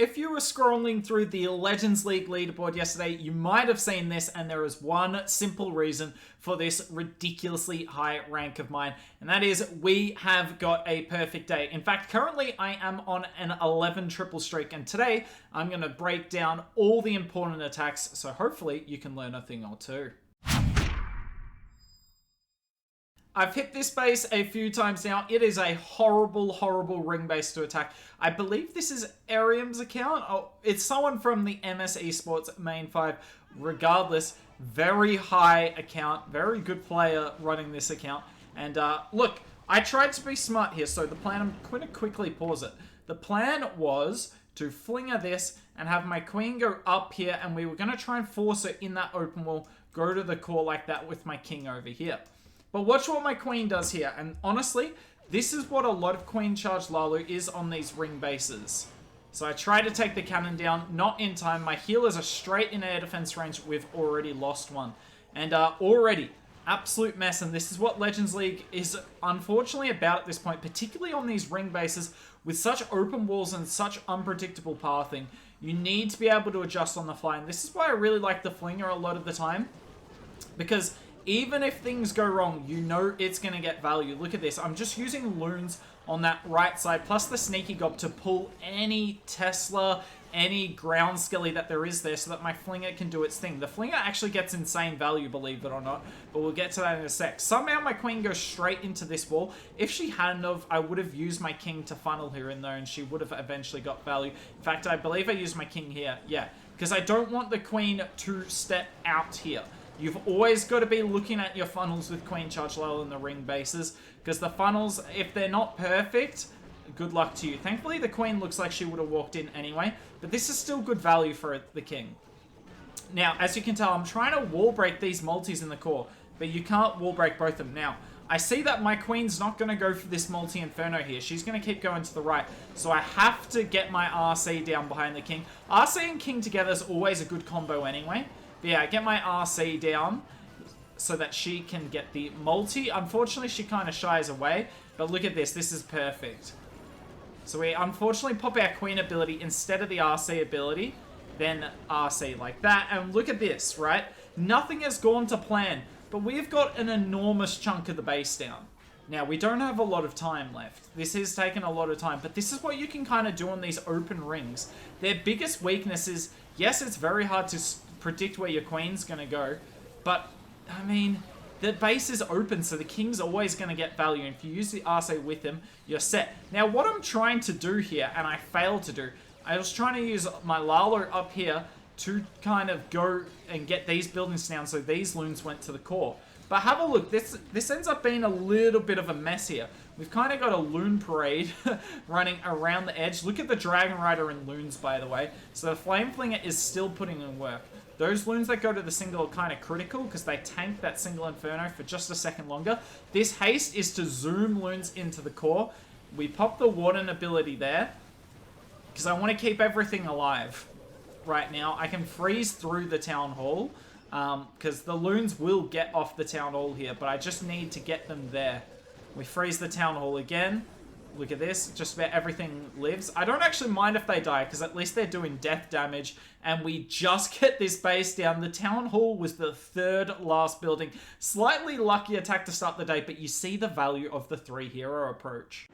if you were scrolling through the Legends League leaderboard yesterday, you might have seen this, and there is one simple reason for this ridiculously high rank of mine, and that is we have got a perfect day. In fact, currently I am on an 11 triple streak, and today I'm going to break down all the important attacks, so hopefully you can learn a thing or two. I've hit this base a few times now. It is a horrible, horrible ring base to attack. I believe this is Arium's account. Oh, it's someone from the MS Esports main 5. Regardless, very high account. Very good player running this account. And look, I tried to be smart here. So the plan, I'm going to quickly pause it. The plan was to flinger this and have my queen go up here. And we were going to try and force her in that open wall. Go to the core like that with my king over here. But watch what my queen does here. And honestly, this is what a lot of queen charge Lalo is on these ring bases. So I try to take the cannon down, not in time. My healers are straight in air defense range. We've already lost one. And already, absolute mess. And this is what Legends League is unfortunately about at this point, particularly on these ring bases with such open walls and such unpredictable pathing. You need to be able to adjust on the fly. And this is why I really like the flinger a lot of the time. Because even if things go wrong, you know it's going to get value. Look at this. I'm just using loons on that right side, plus the sneaky gob to pull any Tesla, any ground skelly that there is there so that my flinger can do its thing. The flinger actually gets insane value, believe it or not, but we'll get to that in a sec. Somehow my queen goes straight into this wall. If she hadn't have, I would have used my king to funnel her in there and she would have eventually got value. In fact, I believe I used my king here. Yeah, because I don't want the queen to step out here. You've always got to be looking at your funnels with Queen Charge Lalo in the ring bases, because the funnels, if they're not perfect, good luck to you. Thankfully, the Queen looks like she would have walked in anyway, but this is still good value for the King. Now, as you can tell, I'm trying to wall break these multis in the core, but you can't wall break both of them. Now, I see that my Queen's not going to go for this multi-inferno here. She's going to keep going to the right, so I have to get my RC down behind the King. RC and King together is always a good combo anyway. But yeah, get my RC down so that she can get the multi. Unfortunately, she kind of shies away. But look at this. This is perfect. So we unfortunately pop our Queen ability instead of the RC ability. Then RC like that. And look at this, right? Nothing has gone to plan. But we've got an enormous chunk of the base down. Now, we don't have a lot of time left. This has taken a lot of time. But this is what you can kind of do on these open rings. Their biggest weakness is, yes, it's very hard to predict where your queen's going to go, but I mean, the base is open, so the king's always going to get value, and if you use the RC with him, you're set. Now, what I'm trying to do here, and I failed to do, I was trying to use my Lalo up here to kind of go and get these buildings down, so these loons went to the core. But have a look, this ends up being a little bit of a mess here. We've kind of got a loon parade running around the edge. Look at the Dragon Rider and loons, by the way. So the Flame Flinger is still putting in work. Those loons that go to the single are kind of critical because they tank that single Inferno for just a second longer. This haste is to zoom loons into the core. We pop the Warden ability there because I want to keep everything alive right now. I can freeze through the Town Hall because the loons will get off the Town Hall here, but I just need to get them there. We freeze the Town Hall again. Look at this, just about everything lives. I don't actually mind if they die, because at least they're doing death damage, and we just get this base down. The Town Hall was the third last building. Slightly lucky attack to start the day, but you see the value of the 3-hero approach.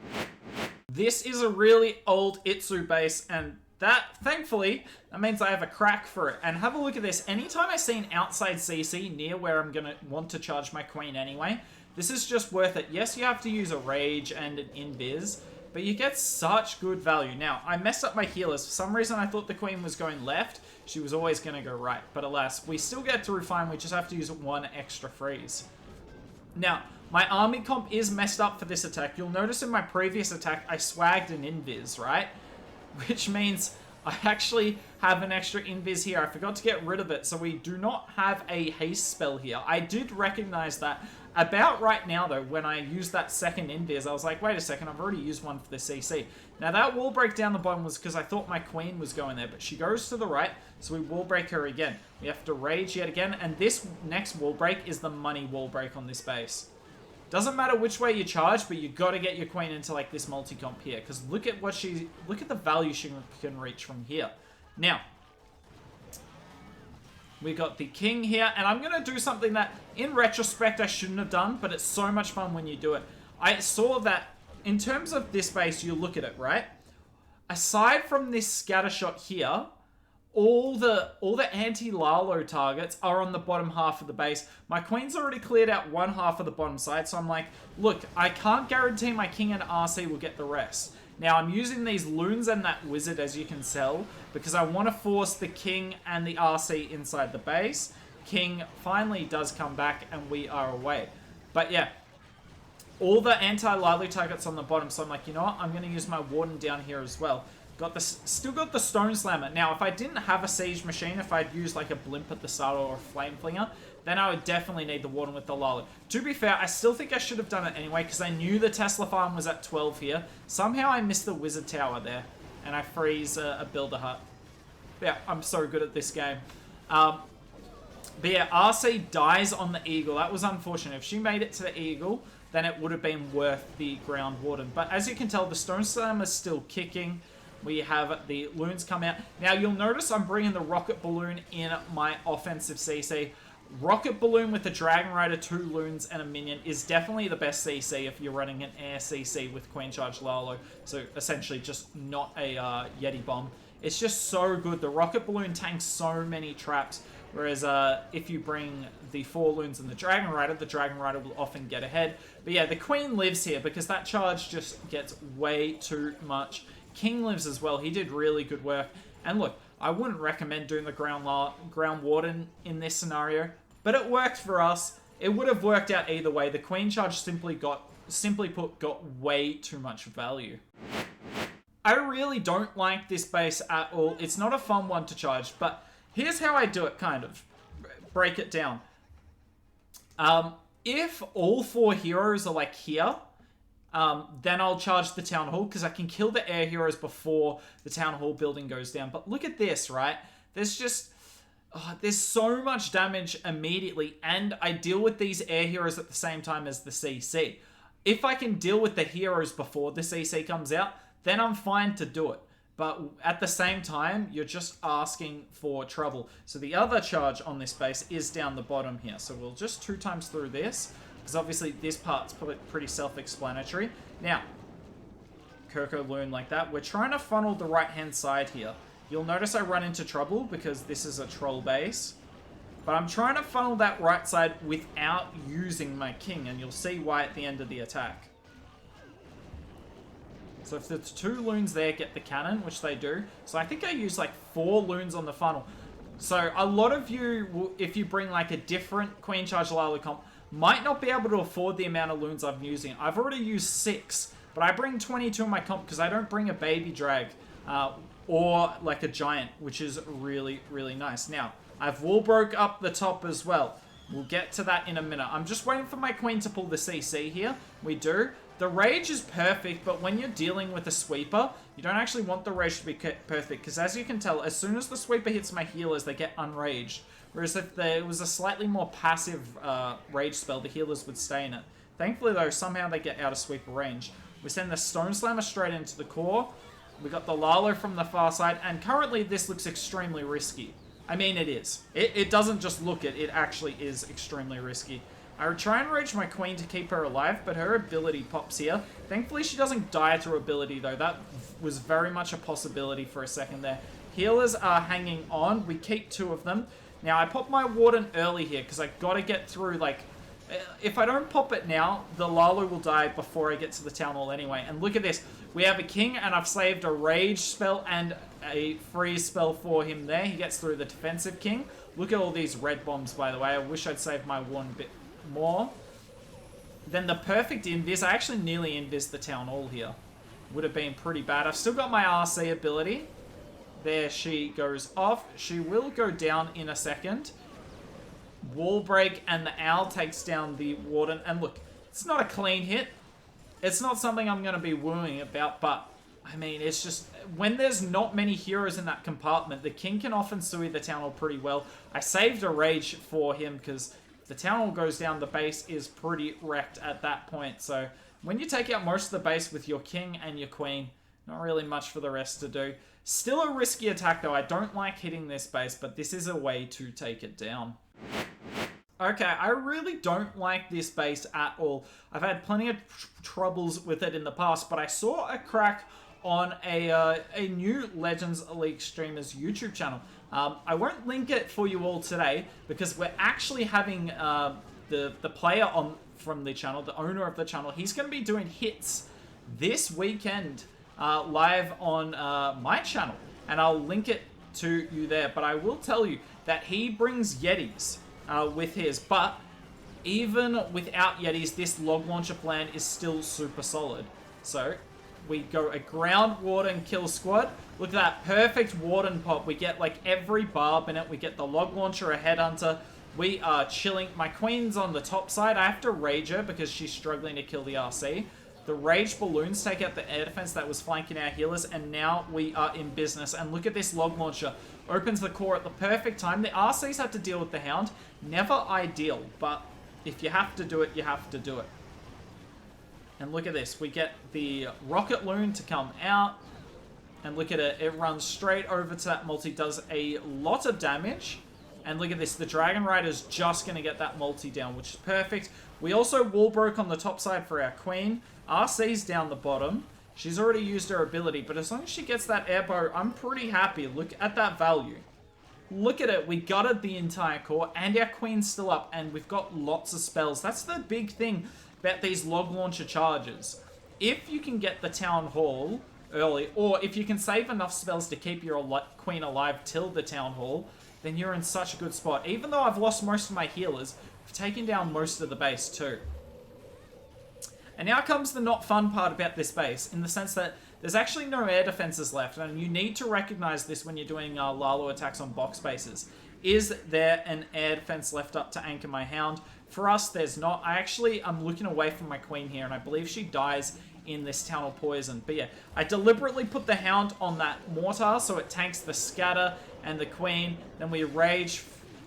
This is a really old Itsu base, and that, thankfully, that means I have a crack for it. And have a look at this. Anytime I see an outside CC near where I'm going to want to charge my queen anyway, this is just worth it. Yes, you have to use a rage and an invis, but you get such good value. Now, I messed up my healers. For some reason, I thought the queen was going left. She was always going to go right. But alas, we still get through fine. We just have to use one extra freeze. Now, my army comp is messed up for this attack. You'll notice in my previous attack, I swagged an invis, right? Which means I actually have an extra invis here. I forgot to get rid of it, so we do not have a haste spell here. I did recognize that. About right now, though, when I used that second invis, I was like, wait a second, I've already used one for the CC. Now, that wall break down the bottom was because I thought my queen was going there, but she goes to the right, so we wall break her again. We have to rage yet again, and this next wall break is the money wall break on this base. Doesn't matter which way you charge, but you got to get your queen into like this multi-comp here, because look at the value she can reach from here. Now, we got the king here, and I'm going to do something that, in retrospect, I shouldn't have done, but it's so much fun when you do it. I saw that, in terms of this base, you look at it, right? Aside from this scatter shot here, all the anti-Lalo targets are on the bottom half of the base. My queen's already cleared out one half of the bottom side, so I'm like, look, I can't guarantee my king and RC will get the rest. Now, I'm using these loons and that wizard, as you can tell, because I want to force the king and the RC inside the base. King finally does come back, and we are away. But yeah, all the anti-Lalo targets on the bottom, so I'm like, you know what? I'm going to use my warden down here as well. Still got the Stone Slammer. Now, if I didn't have a Siege Machine, if I'd used like a Blimp at the start or a Flame Flinger, then I would definitely need the Warden with the Lalo. To be fair, I still think I should have done it anyway, because I knew the Tesla farm was at 12 here. Somehow I missed the Wizard Tower there, and I freeze a Builder Hut. Yeah, I'm so good at this game. But yeah, RC dies on the Eagle. That was unfortunate. If she made it to the Eagle, then it would have been worth the Ground Warden. But as you can tell, the Stone Slammer is still kicking. We have the loons come out. Now, you'll notice I'm bringing the Rocket Balloon in my offensive CC. Rocket Balloon with the Dragon Rider, 2 loons, and a minion is definitely the best CC if you're running an air CC with Queen Charge Lalo. So, essentially, just not a Yeti Bomb. It's just so good. The Rocket Balloon tanks so many traps. Whereas, if you bring the 4 loons and the Dragon Rider will often get ahead. But yeah, the Queen lives here because that charge just gets way too much. King lives as well. He did really good work. And look, I wouldn't recommend doing the Ground Warden in this scenario, but it worked for us. It would have worked out either way. The Queen charge simply put, got way too much value. I really don't like this base at all. It's not a fun one to charge, but here's how I do it, kind of. Break it down. If all 4 heroes are like here, then I'll charge the Town Hall, because I can kill the air heroes before the Town Hall building goes down. But look at this, right? There's just... there's so much damage immediately, and I deal with these air heroes at the same time as the CC. If I can deal with the heroes before the CC comes out, then I'm fine to do it. But at the same time, you're just asking for trouble. So the other charge on this base is down the bottom here. So we'll just 2 times through this, because obviously this part's pretty self-explanatory. Now, Coco Loon like that. We're trying to funnel the right-hand side here. You'll notice I run into trouble because this is a troll base. But I'm trying to funnel that right side without using my king, and you'll see why at the end of the attack. So if the 2 loons there get the cannon, which they do. So I think I use like 4 loons on the funnel. So a lot of you, will, if you bring like a different Queen Charge Lalo comp, might not be able to afford the amount of loons I'm using. I've already used 6, but I bring 22 in my comp because I don't bring a baby drag or like a giant, which is really, really nice. Now, I've wall broke up the top as well. We'll get to that in a minute. I'm just waiting for my queen to pull the CC here. We do. The rage is perfect, but when you're dealing with a sweeper, you don't actually want the rage to be perfect, because as you can tell, as soon as the sweeper hits my healers, they get unraged. Whereas if there was a slightly more passive rage spell, the healers would stay in it. Thankfully, though, somehow they get out of sweeper range. We send the Stone Slammer straight into the core. We got the Lalo from the far side, and currently this looks extremely risky. I mean, it is. It doesn't just look it, it actually is extremely risky. I would try and rage my queen to keep her alive, but her ability pops here. Thankfully, she doesn't die to ability, though. That was very much a possibility for a second there. Healers are hanging on. We keep 2 of them. Now, I pop my Warden early here, because I got to get through, like... If I don't pop it now, the Lalo will die before I get to the Town Hall anyway. And look at this. We have a king, and I've saved a rage spell and a freeze spell for him there. He gets through the defensive king. Look at all these red bombs, by the way. I wish I'd saved my Warden a bit more. Then the perfect invis. I actually nearly invis the Town Hall here. Would have been pretty bad. I've still got my RC ability. There she goes off. She will go down in a second. Wall break, and the owl takes down the warden. And look, it's not a clean hit. It's not something I'm going to be wooing about, but I mean, it's just when there's not many heroes in that compartment, the king can often sui the Town Hall pretty well. I saved a rage for him because the town hall goes down, the base is pretty wrecked at that point. So when you take out most of the base with your king and your queen, not really much for the rest to do. Still a risky attack though. I don't like hitting this base, but this is a way to take it down. Okay, I really don't like this base at all. I've had plenty of troubles with it in the past, but I saw a crack on a new Legends League streamer's YouTube channel. I won't link it for you all today because we're actually having the player on from the channel, the owner of the channel. He's going to be doing hits this weekend live on my channel, and I'll link it to you there. But I will tell you that he brings Yetis with his, but even without Yetis, this log launcher plan is still super solid. So we go a ground warden kill squad. Look at that perfect warden pop. We get like every barb in it. We get the log launcher, a headhunter. We are chilling. My queen's on the top side. I have to rage her because she's struggling to kill the RC. The rage balloons take out the air defense that was flanking our healers, and now we are in business. And look at this log launcher. Opens the core at the perfect time. The RCs have to deal with the hound. Never ideal, but if you have to do it, you have to do it. And look at this. We get the rocket loon to come out. And look at it. It runs straight over to that multi. Does a lot of damage. And look at this. The Dragon Rider's just going to get that multi down, which is perfect. We also wall broke on the top side for our queen. RC's down the bottom. She's already used her ability, but as long as she gets that airbow, I'm pretty happy. Look at that value. Look at it. We gutted the entire core, and our queen's still up, and we've got lots of spells. That's the big thing about these log launcher charges. If you can get the town hall early, or if you can save enough spells to keep your queen alive till the town hall, then you're in such a good spot. Even though I've lost most of my healers, I've taken down most of the base too. And now comes the not fun part about this base, in the sense that there's actually no air defenses left, and you need to recognize this when you're doing Lalo attacks on box bases. Is there an air defense left up to anchor my hound? For us, there's not. I actually am looking away from my queen here, and I believe she dies in this town hall poison. But yeah, I deliberately put the hound on that mortar so it tanks the scatter and the queen. Then we rage,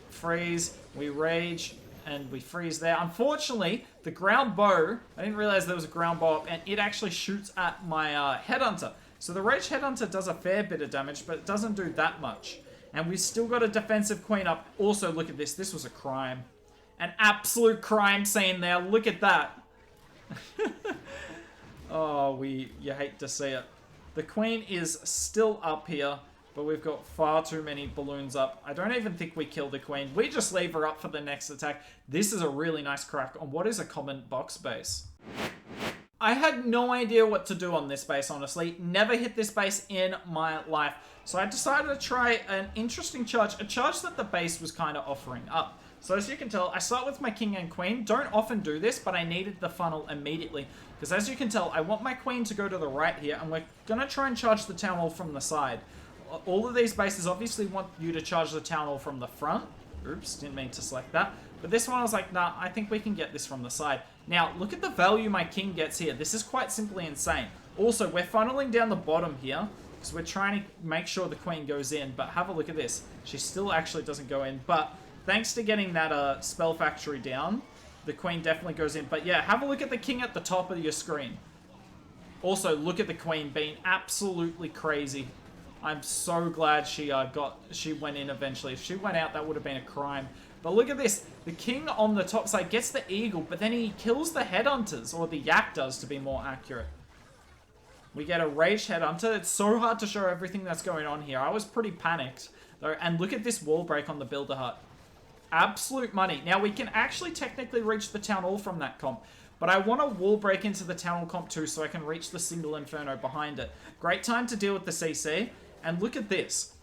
freeze, we rage, and we freeze there. Unfortunately, the ground bow, I didn't realize there was a ground bow up, and it actually shoots at my headhunter. So the rage headhunter does a fair bit of damage, but it doesn't do that much. And we've still got a defensive queen up. Also, look at this. This was a crime. An absolute crime scene there. Look at that. Oh, you hate to see it. The queen is still up here, but we've got far too many balloons up. I don't even think we kill the queen. We just leave her up for the next attack. This is a really nice crack on what is a common box base. I had no idea what to do on this base, honestly. Never hit this base in my life. So I decided to try an interesting charge, a charge that the base was kind of offering up. So as you can tell, I start with my king and queen. Don't often do this, but I needed the funnel immediately. Because as you can tell, I want my queen to go to the right here, and we're going to try and charge the town hall from the side. All of these bases obviously want you to charge the town hall from the front. Oops, didn't mean to select that. But this one I was like, nah, I think we can get this from the side. Now, look at the value my king gets here. This is quite simply insane. Also, we're funneling down the bottom here, because we're trying to make sure the queen goes in. But have a look at this. She still actually doesn't go in, but thanks to getting that spell factory down, the queen definitely goes in. But yeah, have a look at the king at the top of your screen. Also, look at the queen being absolutely crazy. I'm so glad she went in eventually. If she went out, that would have been a crime. But look at this. The king on the top side gets the eagle, but then he kills the headhunters, or the yak does to be more accurate. We get a raged headhunter. It's so hard to show everything that's going on here. I was pretty panicked, though. And look at this wall break on the builder hut. Absolute money. Now, we can actually technically reach the town hall from that comp, but I want to wall break into the town hall comp too so I can reach the single inferno behind it. Great time to deal with the CC. And look at this.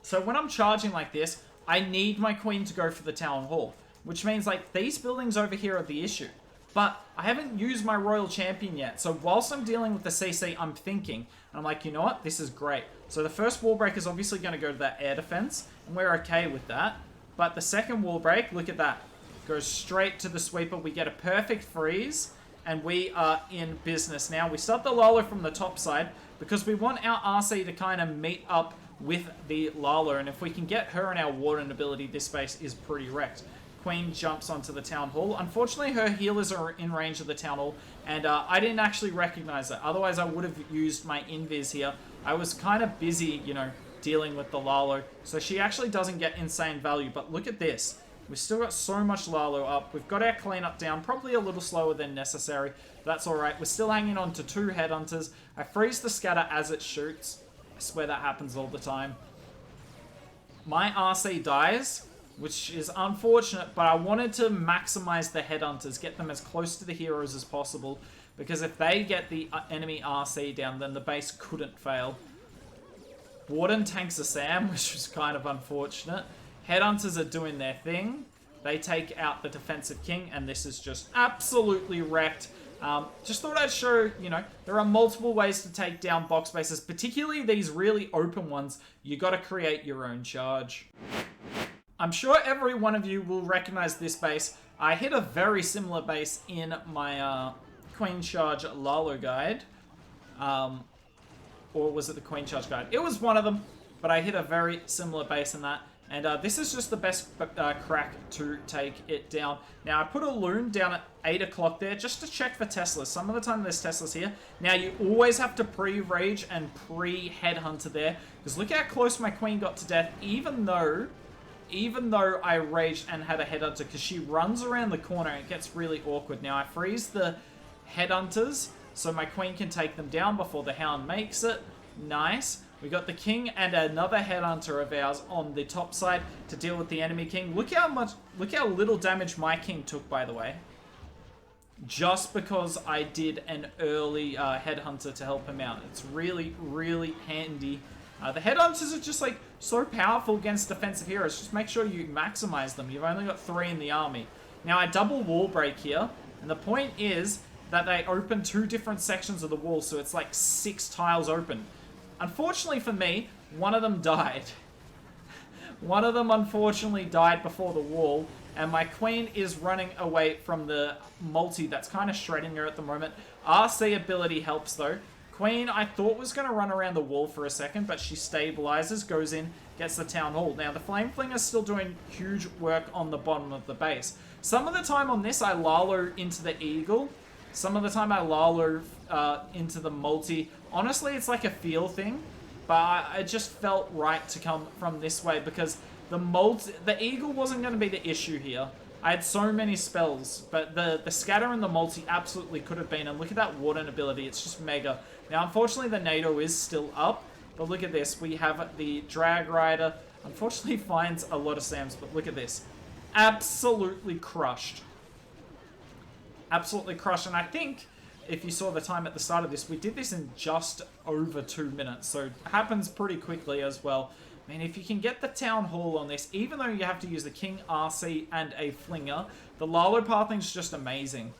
So when I'm charging like this, I need my queen to go for the town hall, which means like these buildings over here are the issue. But I haven't used my royal champion yet. So whilst I'm dealing with the CC, I'm thinking, and I'm like, you know what? This is great. So the first wall break is obviously going to go to that air defense, and we're okay with that. But the second wall break, look at that. Goes straight to the sweeper. We get a perfect freeze, and we are in business now. We start the Lalo from the top side because we want our RC to kind of meet up with the Lalo, and if we can get her and our warden ability, this base is pretty wrecked. Queen jumps onto the Town Hall. Unfortunately, her healers are in range of the Town Hall, and I didn't actually recognize it. Otherwise, I would have used my invis here. I was kind of busy, you know, dealing with the Lalo, so she actually doesn't get insane value. But look at this. We've still got so much Lalo up. We've got our cleanup down, probably a little slower than necessary. That's alright. We're still hanging on to 2 headhunters. I freeze the scatter as it shoots. I swear that happens all the time. My RC dies, which is unfortunate, but I wanted to maximize the headhunters, get them as close to the heroes as possible, because if they get the enemy RC down, then the base couldn't fail. Warden tanks a Sam, which was kind of unfortunate. Headhunters are doing their thing. They take out the defensive king, and this is just absolutely wrecked. Just thought I'd show, you know, there are multiple ways to take down box bases, particularly these really open ones. You got to create your own charge. I'm sure every one of you will recognize this base. I hit a very similar base in my Queen Charge Lalo guide. Or was it the Queen Charge guide? It was one of them, but I hit a very similar base in that. And this is just the best crack to take it down. Now, I put a loon down at 8 o'clock there just to check for Teslas. Some of the time there's Teslas here. Now, you always have to pre-rage and pre-headhunter there. Because look how close my queen got to death, even though I raged and had a headhunter. Because she runs around the corner and it gets really awkward. Now, I freeze the headhunters so my queen can take them down before the hound makes it. Nice. We got the king and another headhunter of ours on the top side to deal with the enemy king. Look how little damage my king took, by the way. Just because I did an early headhunter to help him out. It's really, really handy. The headhunters are just like so powerful against defensive heroes. Just make sure you maximize them. You've only got 3 in the army. Now I double wall break here, and the point is that they open 2 different sections of the wall, so it's like 6 tiles open. Unfortunately for me, one of them died. One of them unfortunately died before the wall, and my queen is running away from the multi that's kind of shredding her at the moment. RC ability helps though. Queen, I thought was going to run around the wall for a second, but she stabilizes, goes in, gets the town hall. Now, the Flame Flinger is still doing huge work on the bottom of the base. Some of the time on this, I Lalo into the eagle. Some of the time, I Lalo into the multi. Honestly, it's like a feel thing, but it just felt right to come from this way because the eagle wasn't going to be the issue here. I had so many spells, but the scatter and the multi absolutely could have been. And look at that warden ability. It's just mega. Now, unfortunately, the NATO is still up, but look at this. We have the Drag Rider. Unfortunately, finds a lot of Sams, but look at this. Absolutely crushed. Absolutely crushed. And I think, if you saw the time at the start of this, we did this in just over 2 minutes. So it happens pretty quickly as well. I mean, if you can get the Town Hall on this, even though you have to use the King, RC, and a Flinger, the Lalo pathing is just amazing.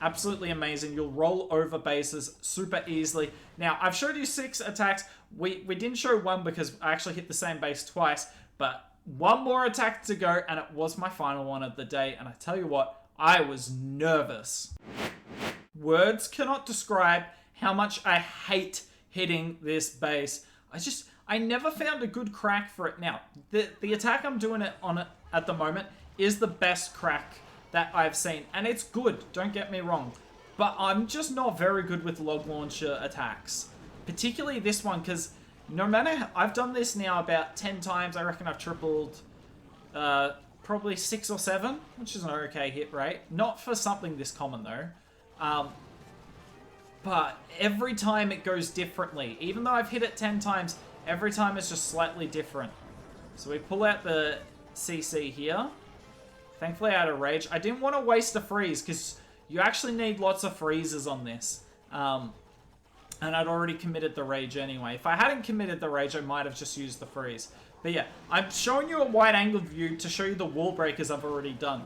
Absolutely amazing. You'll roll over bases super easily. Now, I've showed you 6 attacks. We didn't show 1 because I actually hit the same base twice, but 1 more attack to go, and it was my final one of the day. And I tell you what, I was nervous. Words cannot describe how much I hate hitting this base. I never found a good crack for it. Now, the attack I'm doing on it at the moment is the best crack that I've seen. And it's good, don't get me wrong. But I'm just not very good with log launcher attacks. Particularly this one, because no matter... I've done this now about 10 times. I reckon I've tripled probably 6 or 7, which is an okay hit rate. Not for something this common, though. But every time it goes differently. Even though I've hit it 10 times... Every time it's just slightly different. So we pull out the CC here. Thankfully I had a rage. I didn't want to waste a freeze because you actually need lots of freezes on this. And I'd already committed the rage anyway. If I hadn't committed the rage, I might have just used the freeze. But yeah, I'm showing you a wide angle view to show you the wall breakers I've already done.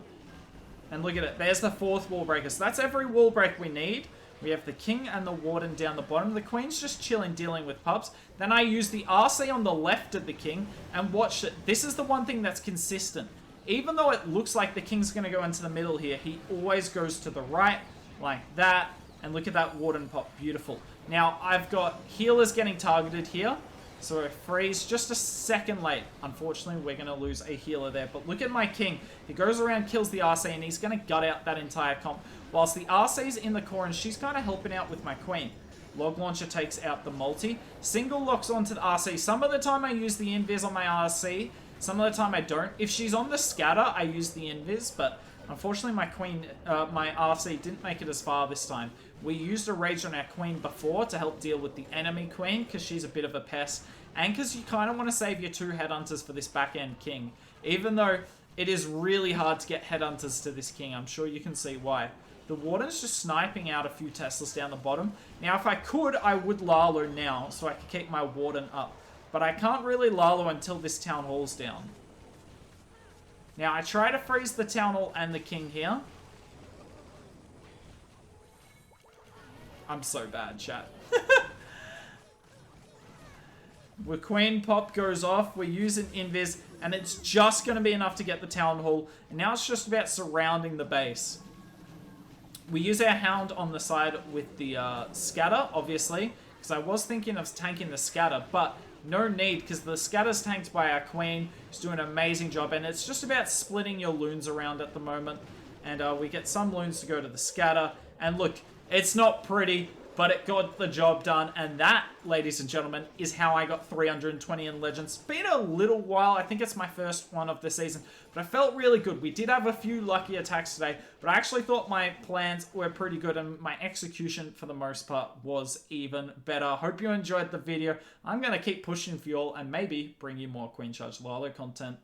And look at it. There's the 4th wall breaker. So that's every wall break we need. We have the king and the warden down the bottom. The queen's just chilling, dealing with pups. Then I use the RC on the left of the king. And watch it. This is the one thing that's consistent. Even though it looks like the king's going to go into the middle here, he always goes to the right, like that. And look at that warden pop. Beautiful. Now, I've got healers getting targeted here. So freeze just a second late. Unfortunately, we're going to lose a healer there. But look at my king. He goes around, kills the RC, and he's going to gut out that entire comp. Whilst the RC's in the core, and she's kind of helping out with my queen. Log Launcher takes out the multi. Single locks onto the RC. Some of the time I use the invis on my RC. Some of the time I don't. If she's on the scatter, I use the invis. But unfortunately, my queen, my RC didn't make it as far this time. We used a rage on our queen before to help deal with the enemy queen because she's a bit of a pest. And because you kind of want to save your 2 headhunters for this back-end king. Even though it is really hard to get headhunters to this king. I'm sure you can see why. The Warden's just sniping out a few Teslas down the bottom. Now, if I could, I would Lalo now so I could keep my Warden up. But I can't really Lalo until this Town Hall's down. Now, I try to freeze the Town Hall and the king here. I'm so bad, chat. The Queen Pop goes off. We use an invis, and it's just going to be enough to get the Town Hall. And now it's just about surrounding the base. We use our Hound on the side with the Scatter, obviously, because I was thinking of tanking the Scatter, but no need, because the Scatter's tanked by our Queen, who's doing an amazing job, and it's just about splitting your loons around at the moment. And we get some loons to go to the Scatter, and look, it's not pretty, but it got the job done, and that, ladies and gentlemen, is how I got 320 in Legends. It's been a little while. I think it's my first one of the season, but I felt really good. We did have a few lucky attacks today, but I actually thought my plans were pretty good, and my execution, for the most part, was even better. Hope you enjoyed the video. I'm going to keep pushing for you all, and maybe bring you more Queen Charge Lalo content.